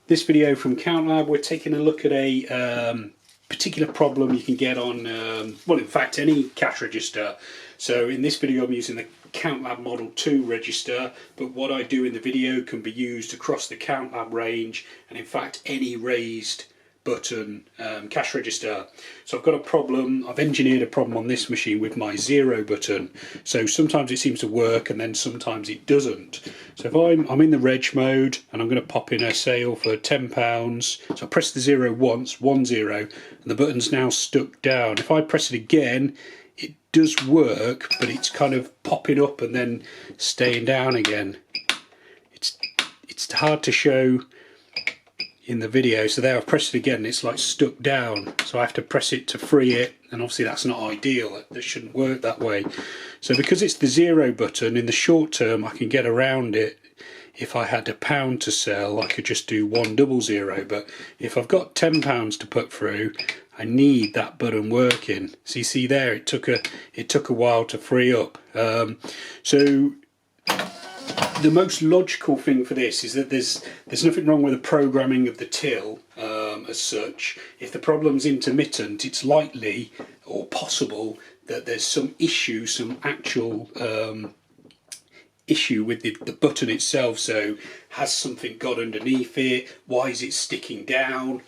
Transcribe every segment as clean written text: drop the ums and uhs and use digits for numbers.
This video from CountLab, we're taking a look at a particular problem you can get on, well, in fact, any cash register. So in this video I'm using the CountLab Model 2 register, but what I do in the video can be used across the CountLab range, and in fact any raised button cash register. So I've got a problem, I've engineered a problem on this machine with my 0 button. So sometimes it seems to work and then sometimes it doesn't. So if I'm in the reg mode and I'm going to pop in a sale for £10, so I press the 0 once, 10, and the button's now stuck down. If I press it again, it does work, but it's kind of popping up and then staying down again. It's hard to show in the video. So there, I've pressed it again, it's like stuck down, so I have to press it to free it, and obviously that's not ideal. That shouldn't work that way. So because it's the 0 button, in the short term I can get around it. If I had £1 to sell, I could just do 100, but if I've got £10 to put through, I need that button working. So you see there, it took a while to free up. So the most logical thing for this is that there's nothing wrong with the programming of the till as such. If the problem's intermittent, it's likely or possible that there's some issue, some actual issue with the button itself. So has something got underneath it? Why is it sticking down?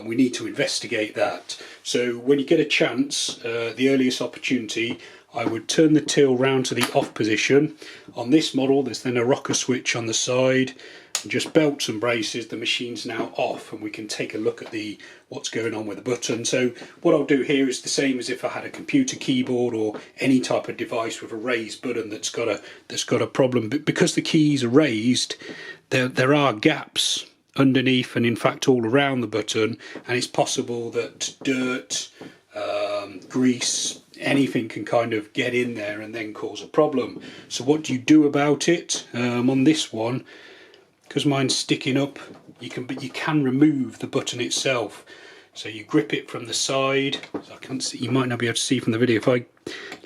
We need to investigate that. So when you get a chance, the earliest opportunity, I would turn the till round to the off position. On this model there's then a rocker switch on the side, and just belts and braces, the machine's now off and we can take a look at what's going on with the button. So what I'll do here is the same as if I had a computer keyboard or any type of device with a raised button that's got a problem. But because the keys are raised, there are gaps underneath and in fact all around the button, and it's possible that dirt, grease, anything can kind of get in there and then cause a problem. So what do you do about it? On this one, because mine's sticking up, you can remove the button itself. So you grip it from the side. So I can't see, you might not be able to see from the video, if I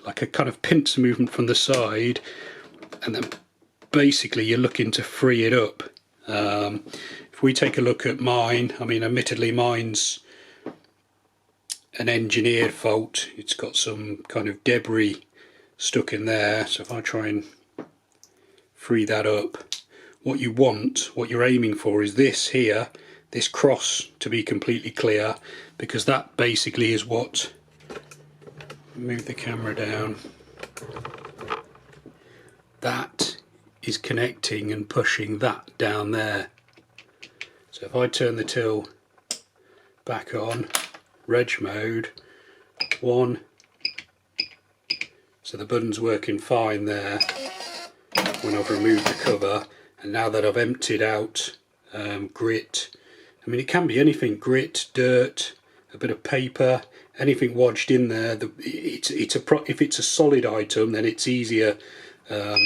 like a kind of pincer movement from the side, and then basically you're looking to free it up. If we take a look at mine, I mean admittedly mine's an engineered fault. It's got some kind of debris stuck in there. So if I try and free that up, what you're aiming for is this here, this cross to be completely clear, because that basically is what, move the camera down, that is connecting and pushing that down there. So if I turn the till back on, reg mode 1, so the button's working fine there when I've removed the cover. And now that I've emptied out grit, I mean it can be anything, grit, dirt, a bit of paper, anything lodged in there. If it's a solid item, then it's easier to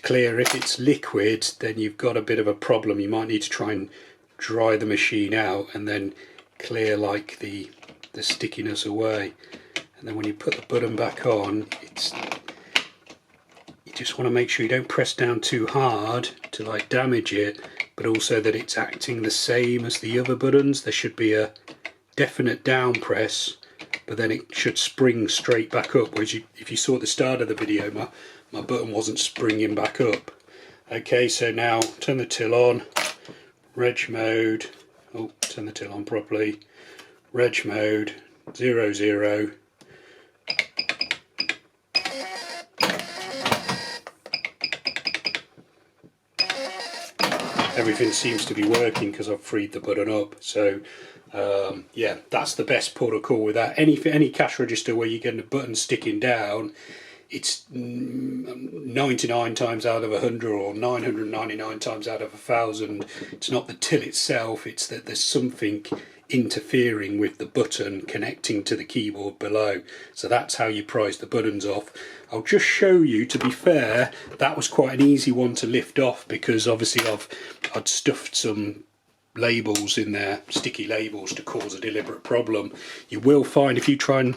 clear. If it's liquid, then you've got a bit of a problem. You might need to try and dry the machine out and then clear like the stickiness away. And then when you put the button back on, you just want to make sure you don't press down too hard to like damage it, but also that it's acting the same as the other buttons. There should be a definite down press, but then it should spring straight back up, whereas if you saw at the start of the video, my button wasn't springing back up. Okay, so now turn the till on, reg mode, oh, turn the till on properly, reg mode 00. Everything seems to be working because I've freed the button up. So yeah, that's the best protocol with that. Any cash register where you're getting a button sticking down, it's 99 times out of 100 or 999 times out of 1,000. It's not the till itself, it's that there's something interfering with the button connecting to the keyboard below. So that's how you prise the buttons off. I'll just show you, to be fair, that was quite an easy one to lift off, because obviously I'd stuffed some labels in there, sticky labels, to cause a deliberate problem. You will find if you try and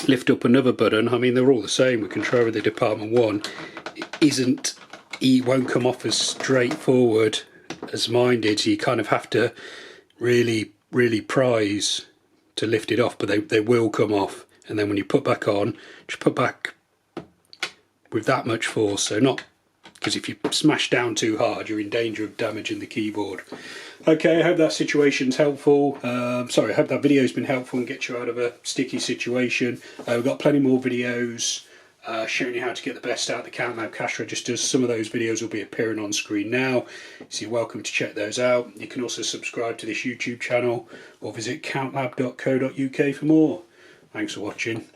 lift up another button, I mean they're all the same, we can try with the department one, it won't come off as straightforward as mine did, so you kind of have to really prise to lift it off, but they will come off. And then when you put back on, just put back with that much force, so not, because if you smash down too hard you're in danger of damaging the keyboard. Okay, I hope that situation's helpful. I hope that video's been helpful and gets you out of a sticky situation. We've got plenty more videos showing you how to get the best out of the CountLab cash registers. Some of those videos will be appearing on screen now, so you're welcome to check those out. You can also subscribe to this YouTube channel or visit countlab.co.uk for more. Thanks for watching.